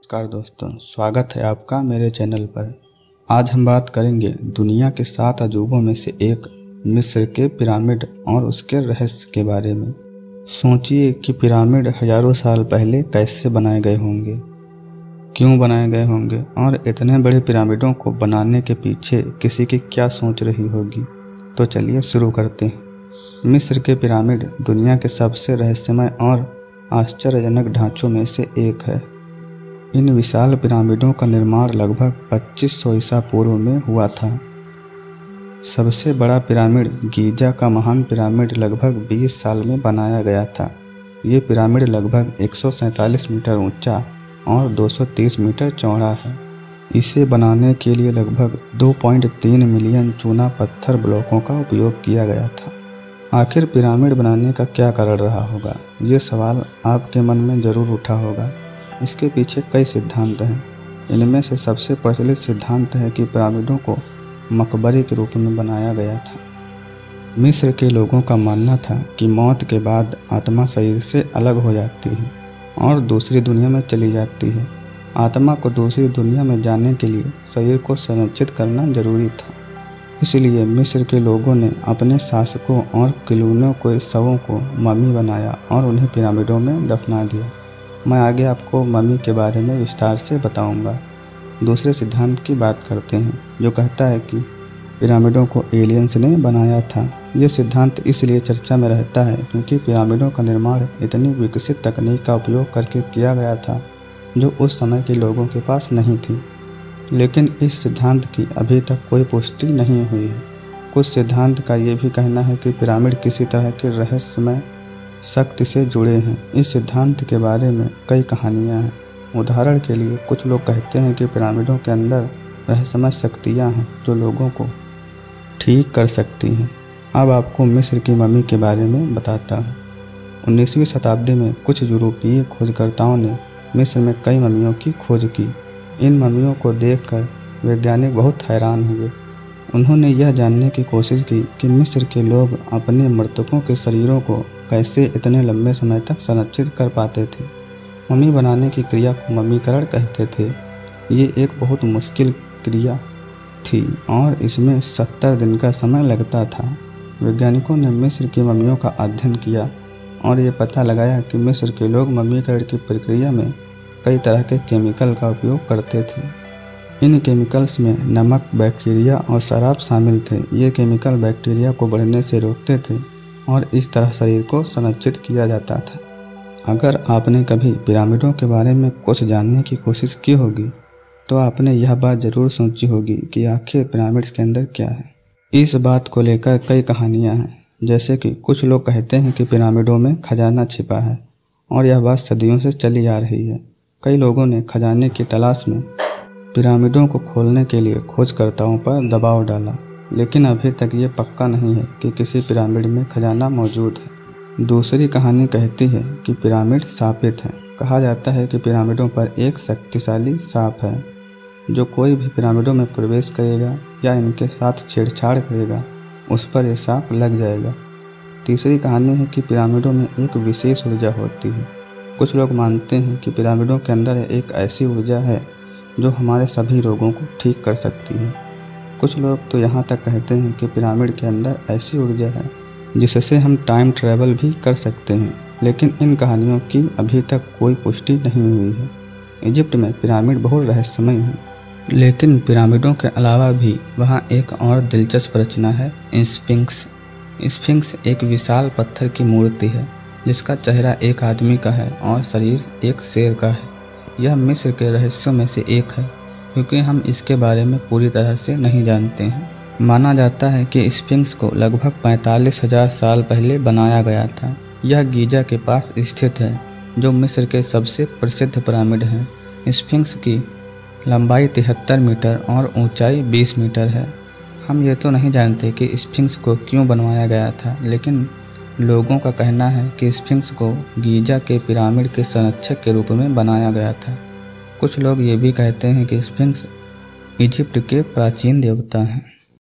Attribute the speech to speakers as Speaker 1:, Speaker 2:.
Speaker 1: नमस्कार दोस्तों, स्वागत है आपका मेरे चैनल पर। आज हम बात करेंगे दुनिया के 7 अजूबों में से एक मिस्र के पिरामिड और उसके रहस्य के बारे में। सोचिए कि पिरामिड हजारों साल पहले कैसे बनाए गए होंगे, क्यों बनाए गए होंगे और इतने बड़े पिरामिडों को बनाने के पीछे किसी की क्या सोच रही होगी। तो चलिए शुरू करते हैं। मिस्र के पिरामिड दुनिया के सबसे रहस्यमय और आश्चर्यजनक ढांचों में से एक है। इन विशाल पिरामिडों का निर्माण लगभग 2500 ईसा पूर्व में हुआ था। सबसे बड़ा पिरामिड गीजा का महान पिरामिड लगभग 20 साल में बनाया गया था। ये पिरामिड लगभग 147 मीटर ऊंचा और 230 मीटर चौड़ा है। इसे बनाने के लिए लगभग 2.3 मिलियन चूना पत्थर ब्लॉकों का उपयोग किया गया था। आखिर पिरामिड बनाने का क्या कारण रहा होगा, ये सवाल आपके मन में ज़रूर उठा होगा। इसके पीछे कई सिद्धांत हैं। इनमें से सबसे प्रचलित सिद्धांत है कि पिरामिडों को मकबरे के रूप में बनाया गया था। मिस्र के लोगों का मानना था कि मौत के बाद आत्मा शरीर से अलग हो जाती है और दूसरी दुनिया में चली जाती है। आत्मा को दूसरी दुनिया में जाने के लिए शरीर को संरक्षित करना जरूरी था। इसलिए मिस्र के लोगों ने अपने शासकों और किलूनों के शवों को मम्मी बनाया और उन्हें पिरामिडों में दफना दिया। मैं आगे आपको मम्मी के बारे में विस्तार से बताऊंगा। दूसरे सिद्धांत की बात करते हैं, जो कहता है कि पिरामिडों को एलियंस ने बनाया था। यह सिद्धांत इसलिए चर्चा में रहता है क्योंकि पिरामिडों का निर्माण इतनी विकसित तकनीक का उपयोग करके किया गया था जो उस समय के लोगों के पास नहीं थी। लेकिन इस सिद्धांत की अभी तक कोई पुष्टि नहीं हुई है। कुछ सिद्धांत का ये भी कहना है कि पिरामिड किसी तरह के रहस्यमय शक्ति से जुड़े हैं। इस सिद्धांत के बारे में कई कहानियां हैं। उदाहरण के लिए कुछ लोग कहते हैं कि पिरामिडों के अंदर रहस्यमय शक्तियां हैं जो लोगों को ठीक कर सकती हैं। अब आपको मिस्र की मम्मी के बारे में बताता हूँ। 19वीं शताब्दी में कुछ यूरोपीय खोजकर्ताओं ने मिस्र में कई मम्मियों की खोज की। इन मम्मियों को देखकर वैज्ञानिक बहुत हैरान हुए। उन्होंने यह जानने की कोशिश की कि मिस्र के लोग अपने मृतकों के शरीरों को कैसे इतने लंबे समय तक संरक्षित कर पाते थे। मम्मी बनाने की क्रिया को मम्मीकरण कहते थे। ये एक बहुत मुश्किल क्रिया थी और इसमें 70 दिन का समय लगता था। वैज्ञानिकों ने मिस्र की मम्मियों का अध्ययन किया और ये पता लगाया कि मिस्र के लोग मम्मीकरण की प्रक्रिया में कई तरह के केमिकल का उपयोग करते थे। इन केमिकल्स में नमक, बैक्टीरिया और शराब शामिल थे। ये केमिकल बैक्टीरिया को बढ़ने से रोकते थे और इस तरह शरीर को संरक्षित किया जाता था। अगर आपने कभी पिरामिडों के बारे में कुछ जानने की कोशिश की होगी तो आपने यह बात ज़रूर सोची होगी कि आखिर पिरामिड्स के अंदर क्या है। इस बात को लेकर कई कहानियाँ हैं। जैसे कि कुछ लोग कहते हैं कि पिरामिडों में खजाना छिपा है और यह बात सदियों से चली आ रही है। कई लोगों ने खजाने की तलाश में पिरामिडों को खोलने के लिए खोजकर्ताओं पर दबाव डाला, लेकिन अभी तक ये पक्का नहीं है कि किसी पिरामिड में खजाना मौजूद है। दूसरी कहानी कहती है कि पिरामिड शापित है। कहा जाता है कि पिरामिडों पर एक शक्तिशाली सांप है। जो कोई भी पिरामिडों में प्रवेश करेगा या इनके साथ छेड़छाड़ करेगा, उस पर यह सांप लग जाएगा। तीसरी कहानी है कि पिरामिडों में एक विशेष ऊर्जा होती है। कुछ लोग मानते हैं कि पिरामिडों के अंदर एक ऐसी ऊर्जा है जो हमारे सभी रोगों को ठीक कर सकती है। कुछ लोग तो यहाँ तक कहते हैं कि पिरामिड के अंदर ऐसी ऊर्जा है जिससे हम टाइम ट्रैवल भी कर सकते हैं। लेकिन इन कहानियों की अभी तक कोई पुष्टि नहीं हुई है। इजिप्ट में पिरामिड बहुत रहस्यमय है, लेकिन पिरामिडों के अलावा भी वहाँ एक और दिलचस्प रचना है, स्फिंक्स। स्फिंक्स एक विशाल पत्थर की मूर्ति है जिसका चेहरा एक आदमी का है और शरीर एक शेर का है। यह मिस्र के रहस्यों में से एक है क्योंकि हम इसके बारे में पूरी तरह से नहीं जानते हैं। माना जाता है कि स्फिंक्स को लगभग 45,000 साल पहले बनाया गया था। यह गीजा के पास स्थित है जो मिस्र के सबसे प्रसिद्ध पिरामिड है। स्फिंक्स की लंबाई 73 मीटर और ऊंचाई 20 मीटर है। हम ये तो नहीं जानते कि स्फिंक्स को क्यों बनवाया गया था, लेकिन लोगों का कहना है कि स्फिंक्स को गीजा के पिरामिड के संरक्षक के रूप में बनाया गया था। कुछ लोग ये भी कहते हैं कि स्फिंक्स इजिप्ट के प्राचीन देवता हैं।